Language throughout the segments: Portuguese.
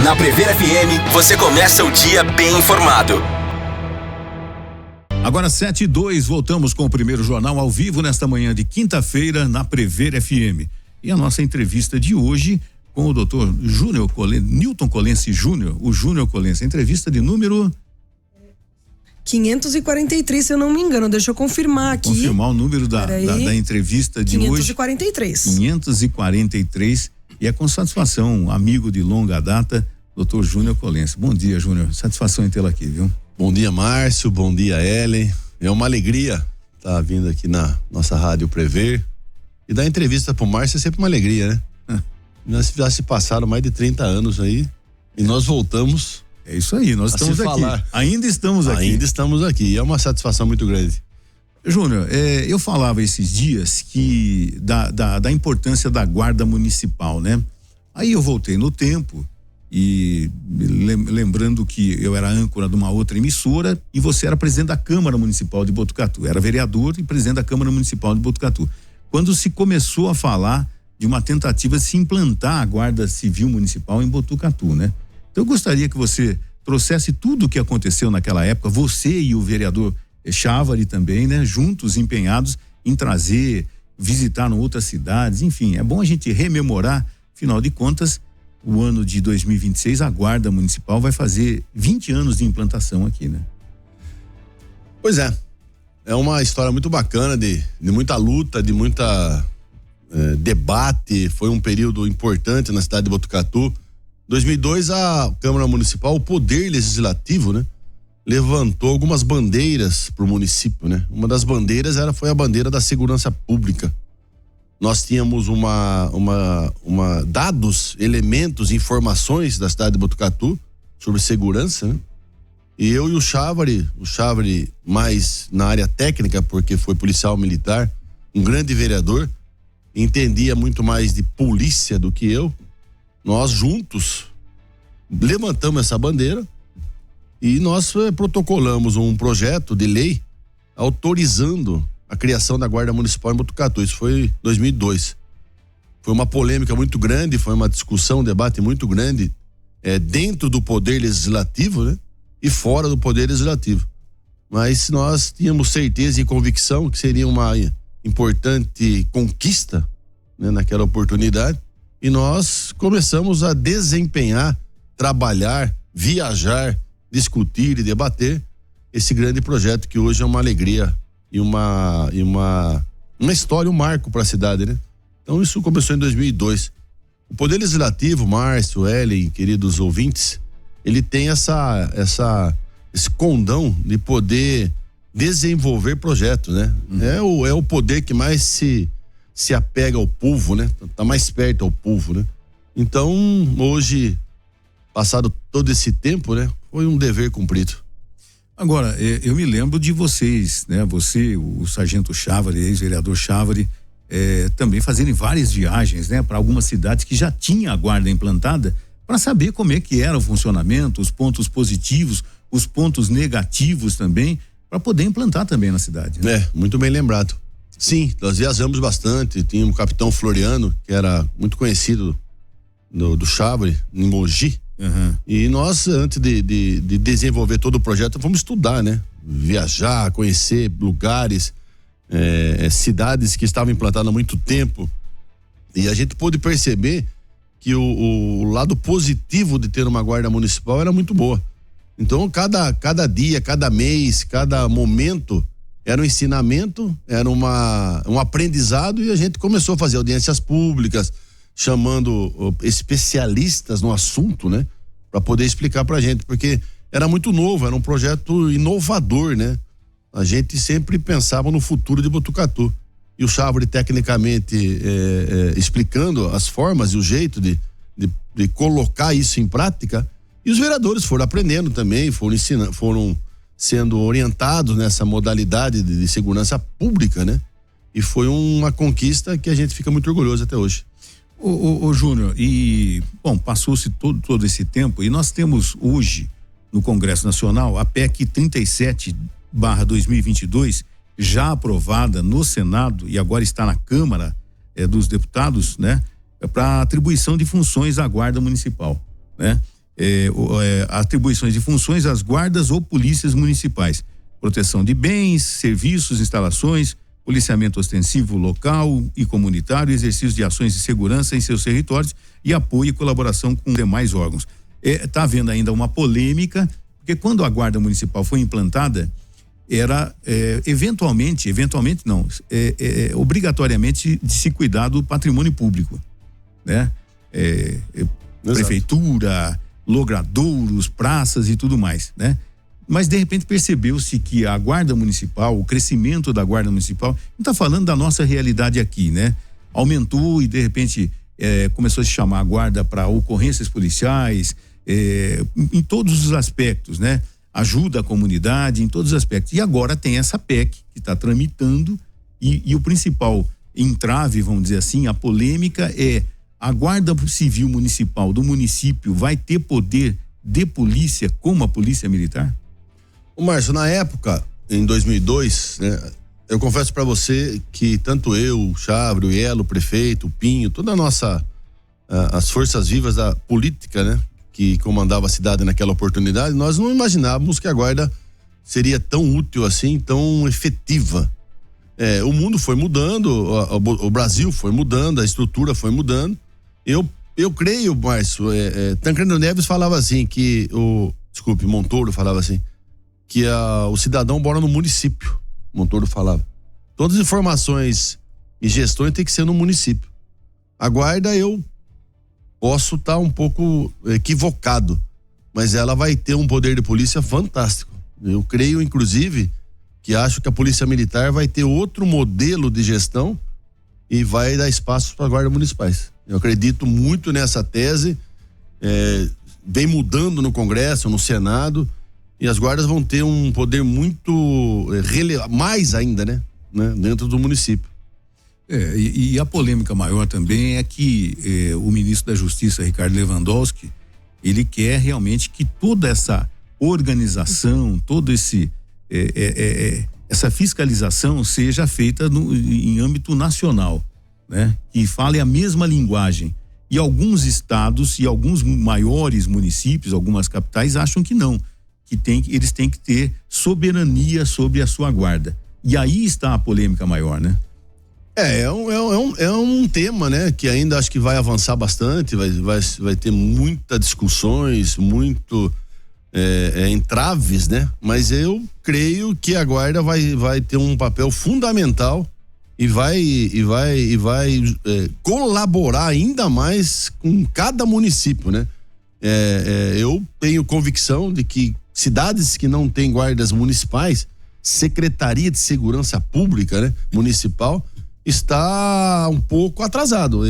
Na Prever FM, você começa o dia bem informado. Agora 7:02, voltamos com o primeiro jornal ao vivo nesta manhã de quinta-feira na Prever FM. E a nossa entrevista de hoje com o Dr. Newton Colense Júnior, o Júnior Colense, entrevista de número 543, se eu não me engano, deixa eu confirmar aqui. Confirmar o número da entrevista de 543. hoje. 543. E é com satisfação, amigo de longa data, Dr. Júnior Colense. Bom dia, Júnior. Satisfação em tê-lo aqui, viu? Bom dia, Márcio. Bom dia, Ellen. É uma alegria estar vindo aqui na nossa Rádio Prever. E dar entrevista pro Márcio é sempre uma alegria, né? Já se passaram mais de 30 anos aí e nós voltamos. É isso aí, nós estamos aqui. Ainda estamos aqui. Ainda estamos aqui. É uma satisfação muito grande. Júnior, eu falava esses dias que da importância da guarda municipal, né? Aí eu voltei no tempo e lembrando que eu era âncora de uma outra emissora e você era presidente da Câmara Municipal de Botucatu, era vereador e presidente da Câmara Municipal de Botucatu. Quando se começou a falar de uma tentativa de se implantar a Guarda Civil Municipal em Botucatu, né? Então eu gostaria que você trouxesse tudo o que aconteceu naquela época, você e o vereador Chávari também, né? Juntos, empenhados em trazer, visitar outras cidades, enfim, é bom a gente rememorar, afinal de contas, o ano de 2026, a Guarda Municipal vai fazer 20 anos de implantação aqui, né? Pois é. É uma história muito bacana de muita luta, de muita debate. Foi um período importante na cidade de Botucatu. 2002, a Câmara Municipal, o Poder Legislativo, né? Levantou algumas bandeiras para o município, né? Uma das bandeiras foi a bandeira da segurança pública. Nós tínhamos dados, elementos, informações da cidade de Botucatu sobre segurança, né? E eu e o Chávari mais na área técnica, porque foi policial militar, um grande vereador, entendia muito mais de polícia do que eu. Nós juntos levantamos essa bandeira e nós protocolamos um projeto de lei autorizando a criação da Guarda Municipal em Botucatu. Isso foi em 2002. Foi uma polêmica muito grande, foi uma discussão, um debate muito grande dentro do Poder Legislativo, né? E fora do Poder Legislativo. Mas nós tínhamos certeza e convicção que seria uma importante conquista, né, naquela oportunidade, e nós começamos a desempenhar, trabalhar, viajar, discutir e debater esse grande projeto que hoje é uma alegria e uma história, um marco para a cidade, né? Então isso começou em 2002. O Poder Legislativo, Márcio, Ellen, queridos ouvintes, ele tem esse condão de poder desenvolver projetos, né? É o poder que mais se apega ao povo, né? Tá mais perto ao povo, né? Então, hoje, passado todo esse tempo, né? Foi um dever cumprido. Agora, eu me lembro de vocês, né? Você, o sargento Chávari, ex-vereador Chávari, também fazerem várias viagens, né? Para algumas cidades que já tinha a guarda implantada, para saber como é que era o funcionamento, os pontos positivos, os pontos negativos também, para poder implantar também na cidade, né? Muito bem lembrado. Sim, nós viajamos bastante. Tinha o capitão Floriano, que era muito conhecido do Chávari, em Mogi. Uhum. E nós, antes de desenvolver todo o projeto, fomos estudar, né? Viajar, conhecer lugares, cidades que estavam implantadas há muito tempo. E a gente pôde perceber que o lado positivo de ter uma guarda municipal era muito boa. Então, cada dia, cada mês, cada momento era um ensinamento, era um aprendizado, e a gente começou a fazer audiências públicas, chamando especialistas no assunto, né? Para poder explicar pra gente, porque era muito novo, era um projeto inovador, né? A gente sempre pensava no futuro de Botucatu. E o Chávari, tecnicamente, explicando as formas e o jeito de colocar isso em prática, e os vereadores foram aprendendo também, foram sendo orientados nessa modalidade de segurança pública, né? E foi uma conquista que a gente fica muito orgulhoso até hoje. Ô Júnior, e bom, passou-se todo esse tempo e nós temos hoje no Congresso Nacional a PEC 37/2022 já aprovada no Senado e agora está na Câmara dos Deputados, né? Para atribuição de funções à Guarda Municipal, né? atribuições de funções às guardas ou polícias municipais, proteção de bens, serviços, instalações, policiamento ostensivo local e comunitário, exercício de ações de segurança em seus territórios e apoio e colaboração com demais órgãos. Tá havendo ainda uma polêmica, porque quando a Guarda Municipal foi implantada, era eventualmente não, obrigatoriamente de se cuidar do patrimônio público, né? Prefeitura, logradouros, praças e tudo mais, né? Mas de repente percebeu-se que a Guarda Municipal, o crescimento da Guarda Municipal, não está falando da nossa realidade aqui, né? Aumentou e de repente começou a se chamar a guarda para ocorrências policiais, em todos os aspectos, né? Ajuda a comunidade em todos os aspectos. E agora tem essa PEC que está tramitando e o principal entrave, vamos dizer assim, a polêmica a Guarda Civil Municipal do município vai ter poder de polícia como a Polícia Militar? Ô Márcio, na época, em 2002, né, eu confesso para você que tanto eu, o Chavre, o Ielo, o prefeito, o Pinho, toda a nossa, as forças vivas da política, né, que comandava a cidade naquela oportunidade, nós não imaginávamos que a guarda seria tão útil assim, tão efetiva. O mundo foi mudando, o Brasil foi mudando, a estrutura foi mudando. Eu creio, Márcio, Tancredo Neves falava assim, Montoro falava assim, que o cidadão mora no município, Montoro falava. Todas as informações e gestões tem que ser no município. A guarda, eu posso estar um pouco equivocado, mas ela vai ter um poder de polícia fantástico. Eu creio, inclusive, que acho que a Polícia Militar vai ter outro modelo de gestão e vai dar espaço para guardas municipais. Eu acredito muito nessa tese, vem mudando no Congresso, no Senado, e as guardas vão ter um poder muito mais ainda, né, dentro do município. E a polêmica maior também é que o ministro da Justiça, Ricardo Lewandowski, ele quer realmente que toda essa organização, todo essa fiscalização seja feita em âmbito nacional, né? Que fale a mesma linguagem. E alguns estados e alguns maiores municípios, algumas capitais acham que não, que eles têm que ter soberania sobre a sua guarda. E aí está a polêmica maior, né? É um tema, né, que ainda acho que vai avançar bastante, vai ter muitas discussões, entraves, né? Mas eu creio que a guarda vai ter um papel fundamental e vai colaborar ainda mais com cada município, né? Eu tenho convicção de que cidades que não têm guardas municipais, Secretaria de Segurança Pública, né, municipal, está um pouco atrasado.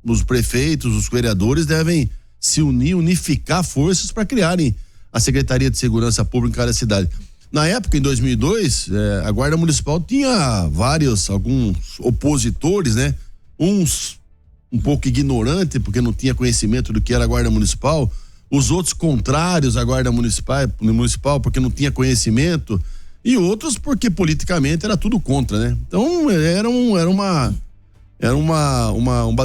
Os prefeitos, os vereadores devem se unificar forças para criarem a Secretaria de Segurança Pública em cada cidade. Na época, em 2002, a Guarda Municipal tinha alguns opositores, né? Uns um pouco ignorantes, porque não tinha conhecimento do que era a Guarda Municipal, os outros contrários à Guarda Municipal, porque não tinha conhecimento, e outros porque politicamente era tudo contra, né? Então era um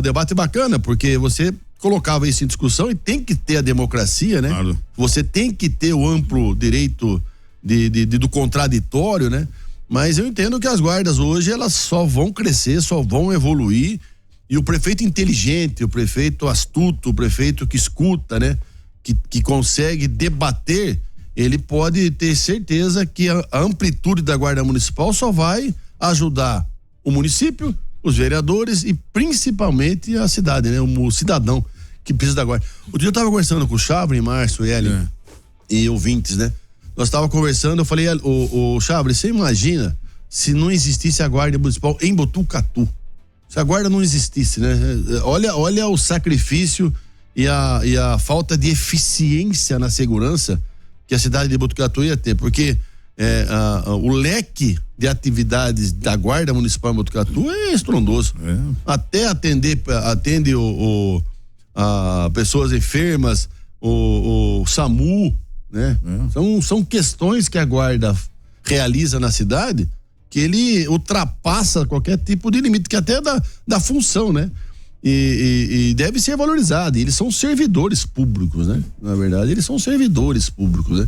debate bacana, porque você colocava isso em discussão e tem que ter a democracia, né? Claro. Você tem que ter o amplo direito do contraditório, né? Mas eu entendo que as guardas hoje elas só vão crescer, só vão evoluir, e o prefeito inteligente, o prefeito astuto, o prefeito que escuta, né? Que consegue debater, ele pode ter certeza que a amplitude da Guarda Municipal só vai ajudar o município, os vereadores e principalmente a cidade, né? O cidadão que precisa da guarda. O dia eu tava conversando com o Chabre, Márcio, Hélio e ouvintes, né? Nós tava conversando, eu falei, o Chabre, você imagina se não existisse a Guarda Municipal em Botucatu? Se a guarda não existisse, né? Olha o sacrifício e a falta de eficiência na segurança que a cidade de Botucatu ia ter, porque o leque de atividades da Guarda Municipal em Botucatu é estrondoso. Até atende pessoas enfermas, o SAMU, né? São questões que a guarda realiza na cidade que ele ultrapassa qualquer tipo de limite, que até da função, né? e deve ser valorizado. E eles são servidores públicos, né? Na verdade, eles são servidores públicos, né?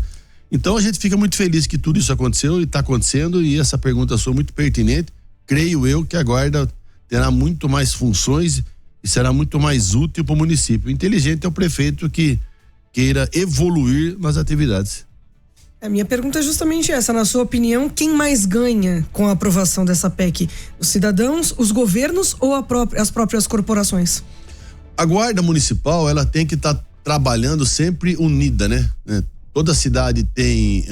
Então a gente fica muito feliz que tudo isso aconteceu e está acontecendo, e essa pergunta sua muito pertinente. Creio eu que a guarda terá muito mais funções e será muito mais útil para o município. O inteligente é o prefeito que queira evoluir nas atividades. A minha pergunta é justamente essa, na sua opinião, quem mais ganha com a aprovação dessa PEC? Os cidadãos, os governos ou as próprias corporações? A guarda municipal, ela tem que estar trabalhando sempre unida, né? Toda cidade tem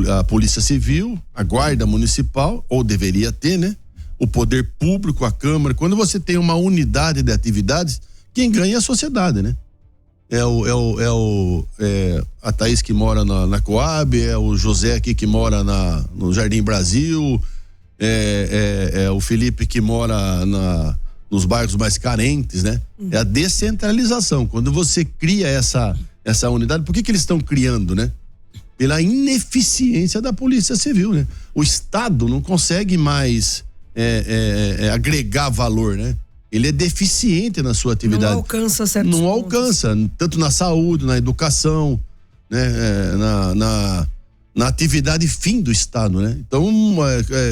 a polícia civil, a guarda municipal, ou deveria ter, né? O poder público, a Câmara. Quando você tem uma unidade de atividades, quem ganha é a sociedade, né? A Thaís que mora na Coab, é o José aqui que mora no Jardim Brasil, é o Felipe que mora nos bairros mais carentes, né? É a descentralização. Quando você cria essa unidade, por que eles estão criando, né? Pela ineficiência da Polícia Civil, né? O Estado não consegue mais agregar valor, né? Ele é deficiente na sua atividade. Não alcança certos Não pontos. alcança, tanto na saúde, na educação, né? Na atividade fim do Estado, né? Então,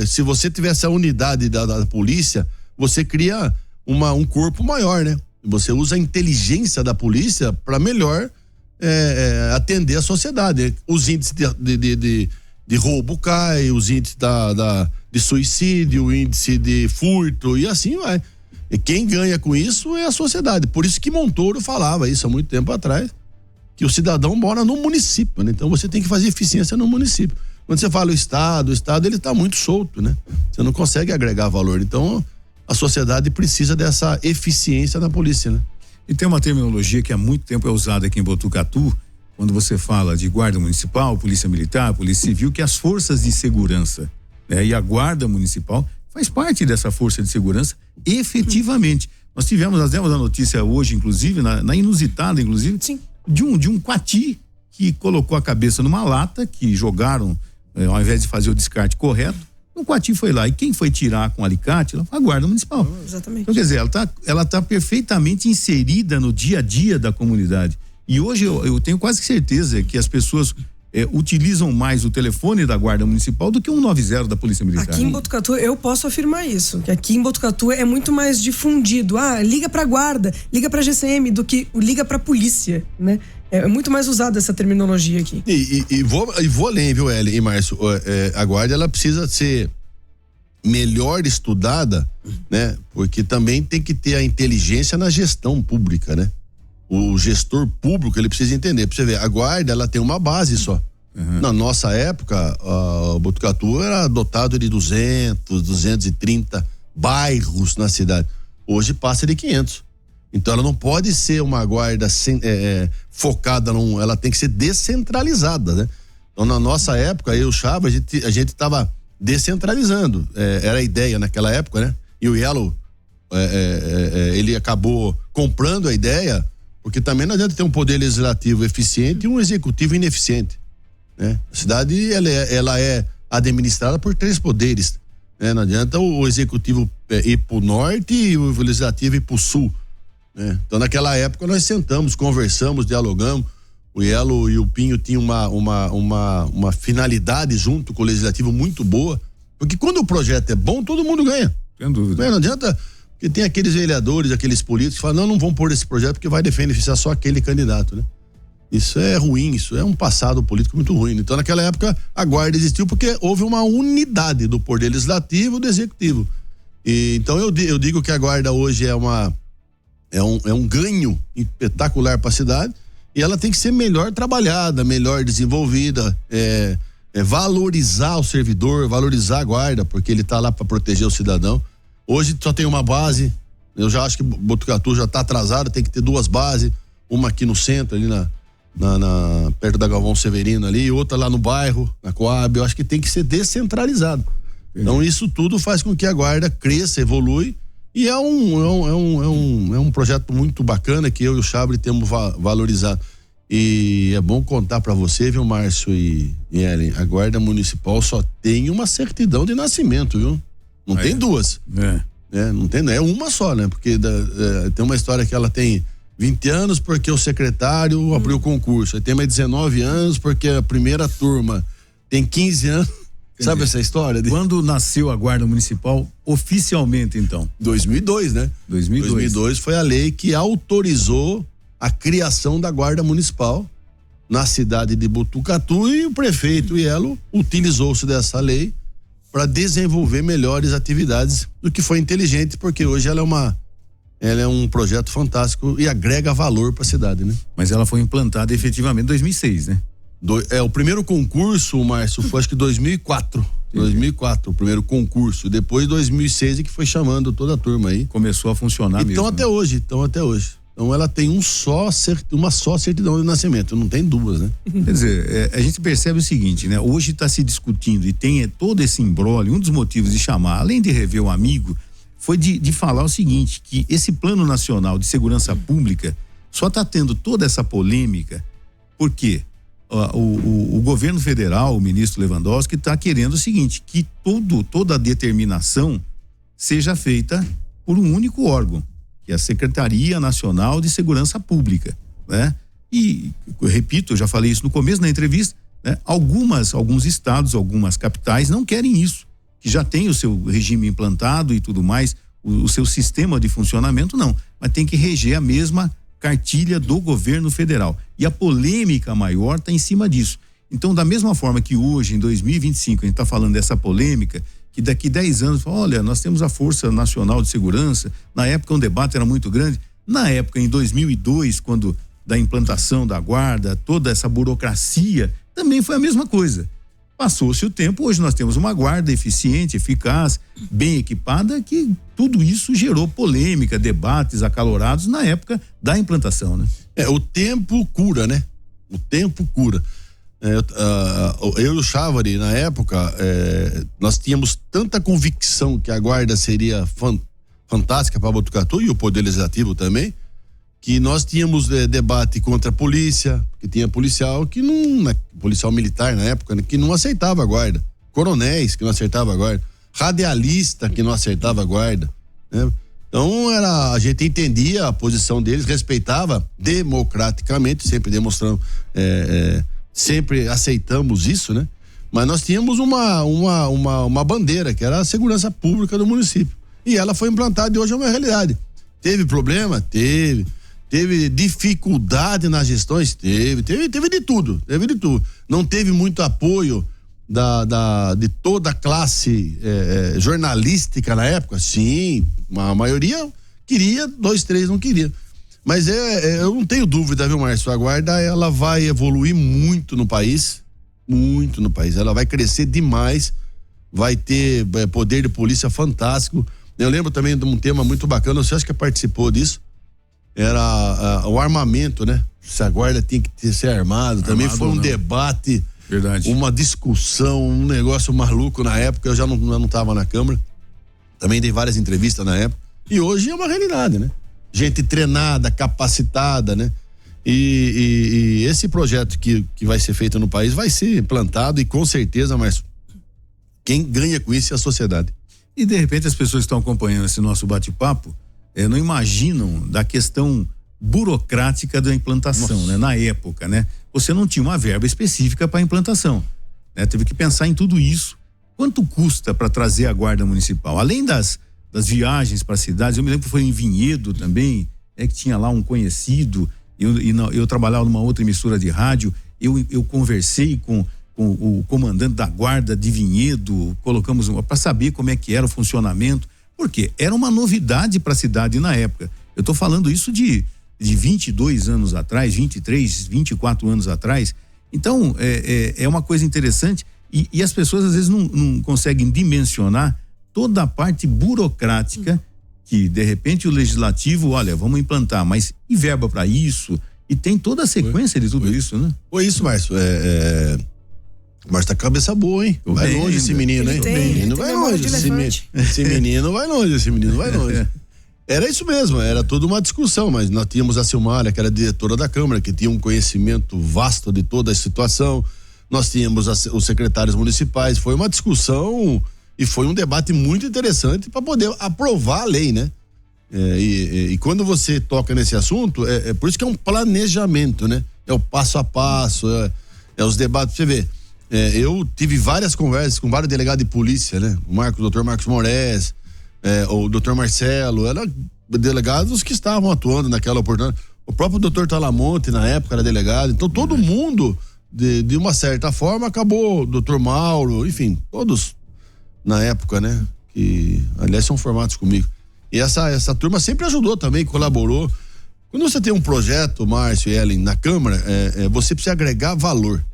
se você tiver essa unidade da polícia, você cria um corpo maior, né? Você usa a inteligência da polícia para melhor atender a sociedade. Os índices de roubo caem, os índices de suicídio, o índice de furto e assim vai. E quem ganha com isso é a sociedade. Por isso que Montoro falava isso há muito tempo atrás, que o cidadão mora no município, né? Então você tem que fazer eficiência no município. Quando você fala o Estado ele está muito solto, né? Você não consegue agregar valor. Então a sociedade precisa dessa eficiência da polícia, né? E tem uma terminologia que há muito tempo é usada aqui em Botucatu, quando você fala de guarda municipal, polícia militar, polícia civil, que é as forças de segurança, né? E a guarda municipal faz parte dessa força de segurança efetivamente. Nós demos a notícia hoje, inclusive, na inusitada, inclusive, sim, de um quati que colocou a cabeça numa lata, que jogaram, ao invés de fazer o descarte correto, o quati foi lá. E quem foi tirar com alicate? A guarda municipal. Exatamente. Então, quer dizer, ela tá perfeitamente inserida no dia a dia da comunidade. E hoje eu tenho quase certeza que as pessoas utilizam mais o telefone da guarda municipal do que o 190 da polícia militar. Aqui em Botucatu eu posso afirmar isso, que aqui em Botucatu é muito mais difundido. Liga pra guarda, liga pra GCM do que liga pra polícia, né? É muito mais usada essa terminologia aqui. E vou além, viu, Ellen e Márcio? A guarda, ela precisa ser melhor estudada, né? Porque também tem que ter a inteligência na gestão pública, né? O gestor público, ele precisa entender. Pra você ver, a guarda, ela tem uma base só. Uhum. Na nossa época, o Botucatu era dotado de 230 bairros na cidade. Hoje passa de 500. Então ela não pode ser uma guarda focada ela tem que ser descentralizada, né? Então na nossa época, eu e o Chava, a gente tava descentralizando. Era a ideia naquela época, né? E o Yellow, ele acabou comprando a ideia, porque também não adianta ter um poder legislativo eficiente e um executivo ineficiente, né? A cidade, ela é administrada por 3 poderes, né? Não adianta o executivo ir pro norte e o legislativo ir pro sul, né? Então naquela época nós sentamos, conversamos, dialogamos. O Yellow e o Pinho tinham uma finalidade junto com o legislativo muito boa, porque quando o projeto é bom, todo mundo ganha. Sem dúvida. Não adianta. Porque tem aqueles vereadores, aqueles políticos que falam, não vão pôr esse projeto porque vai beneficiar só aquele candidato, né? Isso é ruim, isso é um passado político muito ruim. Então, naquela época, a guarda existiu porque houve uma unidade do poder legislativo e do executivo. Então, eu digo que a guarda hoje é um ganho espetacular para a cidade, e ela tem que ser melhor trabalhada, melhor desenvolvida, valorizar o servidor, valorizar a guarda, porque ele está lá para proteger o cidadão. Hoje só tem uma base, eu já acho que Botucatu já está atrasado, tem que ter 2 bases, uma aqui no centro, ali perto da Galvão Severino ali, e outra lá no bairro, na Coab. Eu acho que tem que ser descentralizado. Então isso tudo faz com que a guarda cresça, evolui, e é um projeto muito bacana que eu e o Chabre temos valorizado. E é bom contar para você, viu, Márcio e Ellen, a guarda municipal só tem uma certidão de nascimento, viu? Não tem 2. Não tem, é uma só, né? Porque tem uma história que ela tem 20 anos porque o secretário abriu o concurso. Aí tem mais 19 anos porque a primeira turma tem 15 anos. Entendi. Sabe essa história? Quando nasceu a Guarda Municipal, oficialmente, então? 2002, né? 2002 foi a lei que autorizou a criação da Guarda Municipal na cidade de Botucatu, e o prefeito Ielo utilizou-se dessa lei para desenvolver melhores atividades, do que foi inteligente, porque hoje ela é um projeto fantástico e agrega valor para a cidade, né? Mas ela foi implantada efetivamente em 2006, né? O primeiro concurso, Márcio, foi acho que 2004. 2004, o primeiro concurso. Depois 2006 é que foi chamando toda a turma aí. Começou a funcionar mesmo. Então até hoje. Então ela tem uma só certidão de nascimento, não tem duas, né? Quer dizer, a gente percebe o seguinte, né? Hoje está se discutindo e tem todo esse imbróglio. Um dos motivos de chamar, além de rever o amigo, foi de falar o seguinte, que esse Plano Nacional de Segurança Pública só está tendo toda essa polêmica porque o governo federal, o ministro Lewandowski, está querendo o seguinte, que toda a determinação seja feita por um único órgão, que é a Secretaria Nacional de Segurança Pública, né? E, eu repito, eu já falei isso no começo da entrevista, né? Alguns estados, algumas capitais não querem isso, que já tem o seu regime implantado e tudo mais, o seu sistema de funcionamento não, mas tem que reger a mesma cartilha do governo federal. E a polêmica maior está em cima disso. Então, da mesma forma que hoje, em 2025, a gente está falando dessa polêmica, que daqui 10 anos, olha, nós temos a Força Nacional de Segurança, na época o debate era muito grande, na época, em 2002, quando da implantação da guarda, toda essa burocracia, também foi a mesma coisa. Passou-se o tempo, hoje nós temos uma guarda eficiente, eficaz, bem equipada, que tudo isso gerou polêmica, debates acalorados na época da implantação, né? O tempo cura, né? O tempo cura. Eu e o Chávari, na época, nós tínhamos tanta convicção que a guarda seria fantástica para Botucatu e o Poder Legislativo também, que nós tínhamos debate contra a polícia, que tinha policial policial militar na época, né, que não aceitava a guarda, coronéis que não aceitavam a guarda, radialista que não aceitava a guarda, né? Então a gente entendia a posição deles, respeitava democraticamente, sempre demonstrando, sempre aceitamos isso, né? Mas nós tínhamos uma bandeira, que era a segurança pública do município, e ela foi implantada e hoje é uma realidade. Teve problema? Teve dificuldade nas gestões? Teve de tudo, Não teve muito apoio de toda a classe jornalística na época? Sim, a maioria queria, 2, 3 não queria. Mas eu não tenho dúvida, viu, Márcio? A guarda, ela vai evoluir muito no país, ela vai crescer demais, vai ter poder de polícia fantástico. Eu lembro também de um tema muito bacana, você acha que participou disso? Era o armamento, né? Se a guarda tinha que ser armado, também foi um debate, verdade, uma discussão, um negócio maluco na época. Eu já não estava na Câmara, também dei várias entrevistas na época, e hoje é uma realidade, né? Gente treinada, capacitada, né? E esse projeto que vai ser feito no país vai ser implantado, e com certeza, mas quem ganha com isso é a sociedade. E de repente as pessoas que estão acompanhando esse nosso bate-papo não imaginam da questão burocrática da implantação, né? Na época, né? Você não tinha uma verba específica para a implantação, né? Teve que pensar em tudo isso. Quanto custa para trazer a guarda municipal? Além das viagens para cidades, eu me lembro que foi em Vinhedo também, que tinha lá um conhecido, eu trabalhava numa outra emissora de rádio, eu conversei com o comandante da guarda de Vinhedo, colocamos para saber como é que era o funcionamento, porque era uma novidade para a cidade na época. Eu estou falando isso de 22 anos atrás, 23, 24 anos atrás. Então, é uma coisa interessante e as pessoas às vezes não conseguem dimensionar toda a parte burocrática que, de repente, o legislativo, olha, vamos implantar, mas e verba para isso? E tem toda a sequência de tudo isso, né? Foi isso, Márcio. Mas tá cabeça boa, hein? Vai longe esse menino, hein? Menino vai longe. Esse menino vai longe. Era isso mesmo, era toda uma discussão, mas nós tínhamos a Silmária, que era diretora da Câmara, que tinha um conhecimento vasto de toda a situação. Nós tínhamos os secretários municipais. Foi uma discussão E foi um debate muito interessante para poder aprovar a lei, né? E quando você toca nesse assunto, é por isso que é um planejamento, né? É o passo a passo, é os debates. Você vê, eu tive várias conversas com vários delegados de polícia, né? O Dr. Marcos Moraes, o Dr. Marcelo, eram delegados que estavam atuando naquela oportunidade. O próprio Dr. Talamonte, na época, era delegado. Então, todo mundo, de uma certa forma, acabou. Dr. Mauro, enfim, todos na época, né? Que, aliás, são formados comigo. E essa turma sempre ajudou também, colaborou. Quando você tem um projeto, Márcio e Ellen, na Câmara, você precisa agregar valor.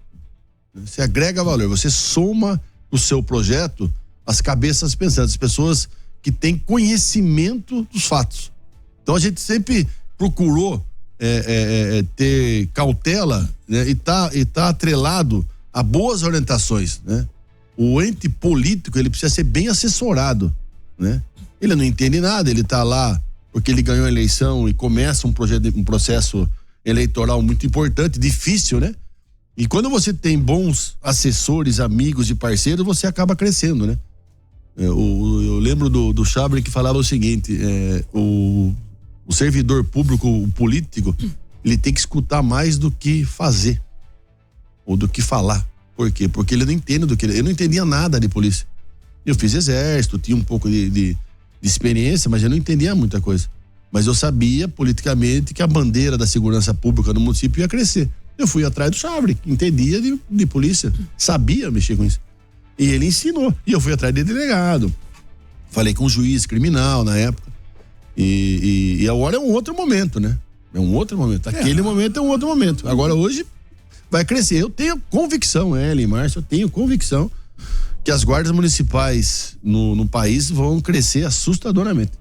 Você agrega valor, você soma o seu projeto às cabeças pensantes, as pessoas que têm conhecimento dos fatos. Então a gente sempre procurou ter cautela, né, e tá atrelado a boas orientações, né? O ente político, ele precisa ser bem assessorado, né? Ele não entende nada, ele tá lá porque ele ganhou a eleição e começa um processo eleitoral muito importante, difícil, né? E quando você tem bons assessores, amigos e parceiros, você acaba crescendo, né? Eu lembro do Chabre que falava o seguinte, o servidor público, o político, ele tem que escutar mais do que fazer ou do que falar. Por quê? Porque ele não entende eu não entendia nada de polícia. Eu fiz exército, tinha um pouco de experiência, mas eu não entendia muita coisa. Mas eu sabia politicamente que a bandeira da segurança pública no município ia crescer. Eu fui atrás do Chabre, entendia de polícia, sabia mexer com isso. E ele ensinou. E eu fui atrás de delegado. Falei com o juiz criminal na época. E agora é um outro momento, né? É um outro momento. Aquele momento é um outro momento. Agora hoje vai crescer. Eu tenho convicção, Ellen, Márcio, eu tenho convicção que as guardas municipais no país vão crescer assustadoramente.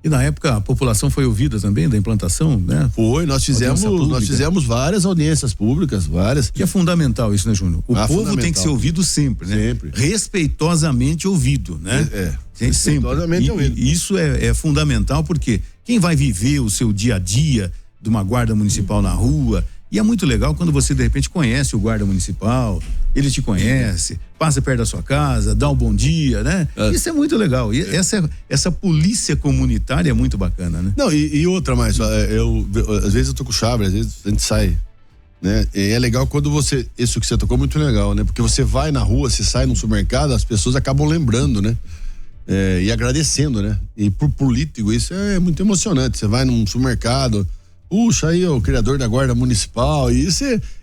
E na época a população foi ouvida também da implantação, né? Foi, nós fizemos várias audiências públicas, várias. Que é fundamental isso, né, Júnior? O povo tem que ser ouvido sempre, né? Sempre. Respeitosamente ouvido, né? Respeitosamente ouvido. E isso é fundamental porque quem vai viver o seu dia a dia de uma guarda municipal na rua, e é muito legal quando você de repente conhece o guarda municipal, ele te conhece, passa perto da sua casa, dá um bom dia, né? Isso é muito legal. E essa polícia comunitária é muito bacana, né? Não, e outra mais, às vezes eu tô com o Chabre, às vezes a gente sai, né? E é legal quando isso que você tocou, muito legal, né? Porque você vai na rua, você sai no supermercado, as pessoas acabam lembrando, né? E agradecendo, né? E pro político isso é muito emocionante. Você vai num supermercado, puxa aí o criador da guarda municipal, e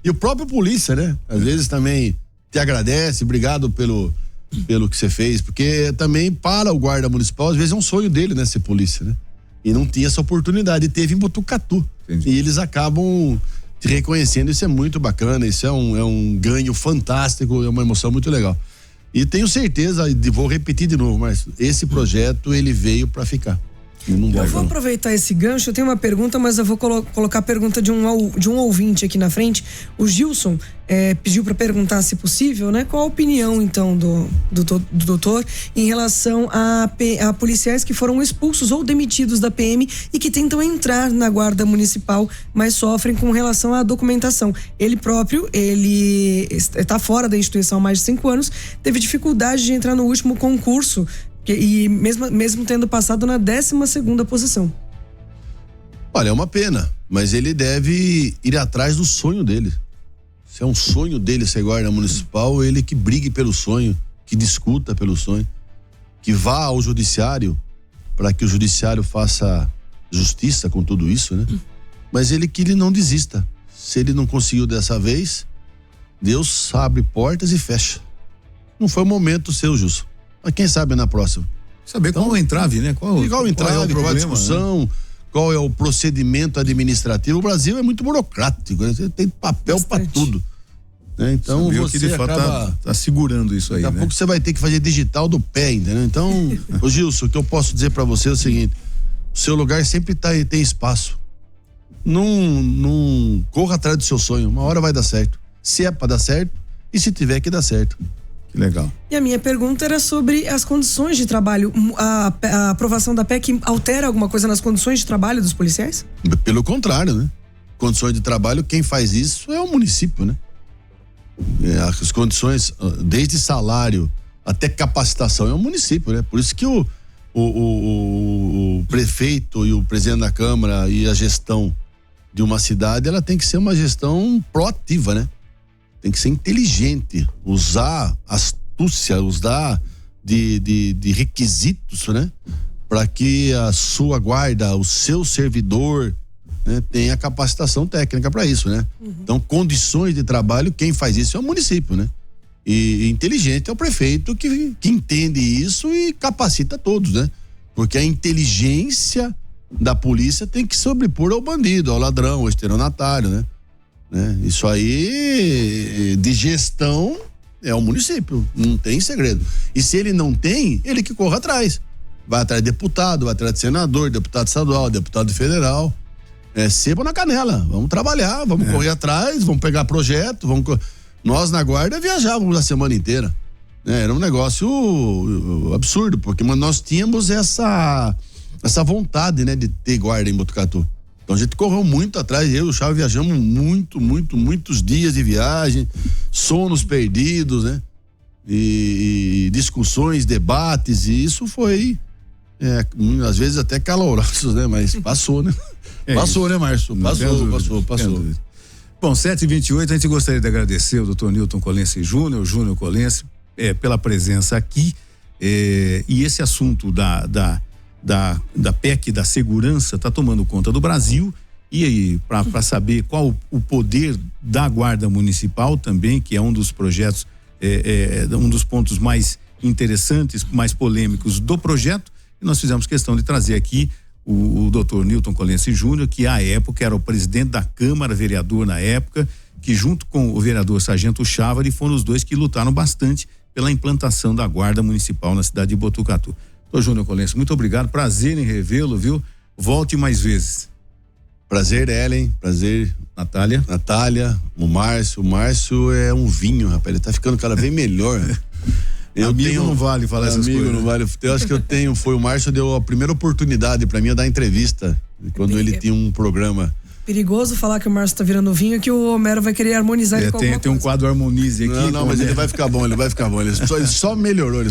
o próprio polícia, né? Às vezes também te agradece, obrigado pelo que você fez, porque também para o guarda municipal, às vezes é um sonho dele, né? Ser polícia, né? E não tinha essa oportunidade, teve em Botucatu. Entendi. E eles acabam te reconhecendo, isso é muito bacana, isso é um ganho fantástico, é uma emoção muito legal. E tenho certeza, vou repetir de novo, mas esse projeto, ele veio para ficar. Eu vou aproveitar esse gancho, eu tenho uma pergunta, mas eu vou colocar a pergunta de um ouvinte aqui na frente. O Gilson pediu para perguntar, se possível, né? Qual a opinião, então, do doutor em relação a policiais que foram expulsos ou demitidos da PM e que tentam entrar na guarda municipal, mas sofrem com relação à documentação. Ele próprio, ele está fora da instituição há mais de 5 anos, teve dificuldade de entrar no último concurso, e mesmo tendo passado na 12ª posição. Olha, é uma pena, mas ele deve ir atrás do sonho dele. Se é um sonho dele ser guarda municipal, ele que brigue pelo sonho, que discuta pelo sonho, que vá ao judiciário para que o judiciário faça justiça com tudo isso, né? Mas ele não desista. Se ele não conseguiu dessa vez, Deus abre portas e fecha. Não foi o momento seu, Gilson. Mas quem sabe na próxima. Saber então, qual o entrave, né? Qual o entrave, qual a discussão, né? Qual é o procedimento administrativo. O Brasil é muito burocrático, né? Você tem papel para tudo. Né? Então saber você que de fato tá segurando isso aí. Daqui a pouco você vai ter que fazer digital do pé, entendeu? Então, ô Gilson, o que eu posso dizer para você é o seguinte: o seu lugar sempre tem espaço. Não corra atrás do seu sonho. Uma hora vai dar certo. Se é para dar certo e se tiver que dar certo. Que legal. E a minha pergunta era sobre as condições de trabalho. A aprovação da PEC altera alguma coisa nas condições de trabalho dos policiais? Pelo contrário, né? Condições de trabalho, quem faz isso é o município, né? As condições, desde salário até capacitação é o município, né? Por isso que o prefeito e o presidente da Câmara e a gestão de uma cidade, ela tem que ser uma gestão proativa, né? Tem que ser inteligente, usar astúcia, usar de requisitos, né? Para que a sua guarda, o seu servidor, né, tenha capacitação técnica para isso, né? Então, condições de trabalho, quem faz isso é o município, né? E inteligente é o prefeito que entende isso e capacita todos, né? Porque a inteligência da polícia tem que sobrepor ao bandido, ao ladrão, ao estelionatário, né? Isso aí de gestão é o município, não tem segredo. E se ele não tem, ele que corra atrás. Vai atrás de deputado, vai atrás de senador, deputado estadual, deputado federal. Sebo na canela, vamos trabalhar, vamos correr atrás, vamos pegar projeto, Nós na guarda viajávamos a semana inteira, né? Era um negócio absurdo, porque nós tínhamos essa vontade, né, de ter guarda em Botucatu. Então a gente correu muito atrás, eu e o Chave viajamos muitos dias de viagem, sonos perdidos, né? E discussões, debates, e isso foi às vezes até calorosos, né? Mas passou, né? Passou, né, Márcio? Passou. Bom, 7h28, a gente gostaria de agradecer o Dr. Newton Colense Júnior, Júnior Colense, pela presença aqui, e esse assunto da PEC da segurança está tomando conta do Brasil, e aí, para saber qual o poder da Guarda Municipal também, que é um dos projetos, um dos pontos mais interessantes, mais polêmicos do projeto, e nós fizemos questão de trazer aqui o Dr. Newton Colense Júnior, que à época era o presidente da Câmara, vereador na época, que junto com o vereador Sargento Chávari foram os dois que lutaram bastante pela implantação da Guarda Municipal na cidade de Botucatu. Dr. Júnior Colense, muito obrigado, prazer em revê-lo, viu? Volte mais vezes. Prazer, Ellen, prazer, Natália, o Márcio é um vinho, rapaz, ele tá ficando cada vez melhor. Não vale falar essas coisas. Não vale. Eu acho que o Márcio deu a primeira oportunidade pra mim a dar entrevista, quando ele tinha um programa. Perigoso falar que o Márcio tá virando vinho, que o Homero vai querer harmonizar ele com alguma tem um quadro Harmonize aqui. Não, mas ele vai ficar bom. Ele só melhorou.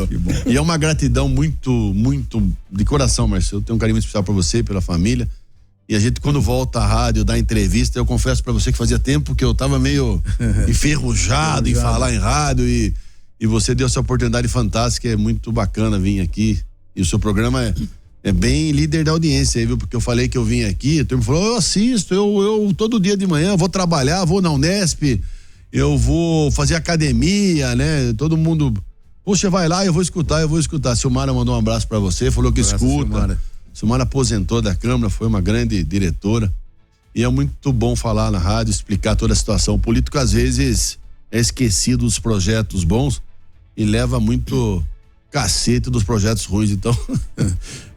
Que bom. E é uma gratidão muito de coração, Márcio. Eu tenho um carinho muito especial pra você, pela família. E a gente, quando volta à rádio, dá entrevista, eu confesso pra você que fazia tempo que eu tava meio enferrujado em falar em rádio, e você deu essa oportunidade fantástica, é muito bacana vir aqui. E o seu programa é bem líder da audiência aí, viu? Porque eu falei que eu vim aqui, o turma falou, eu assisto, eu todo dia de manhã vou trabalhar, vou na Unesp, eu vou fazer academia, né? Todo mundo, poxa, vai lá, eu vou escutar. Silmara mandou um abraço pra você, falou que escuta. Silmara aposentou da Câmara, foi uma grande diretora, e é muito bom falar na rádio, explicar toda a situação. O político às vezes é esquecido dos projetos bons e leva muito cacete dos projetos ruins, então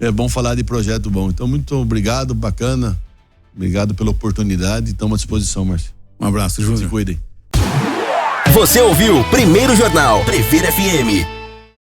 é bom falar de projeto bom. Então, muito obrigado, bacana, obrigado pela oportunidade, estamos à disposição, Márcio. Um abraço, Júnior. Se cuidem. Você ouviu Primeiro Jornal, Previr FM.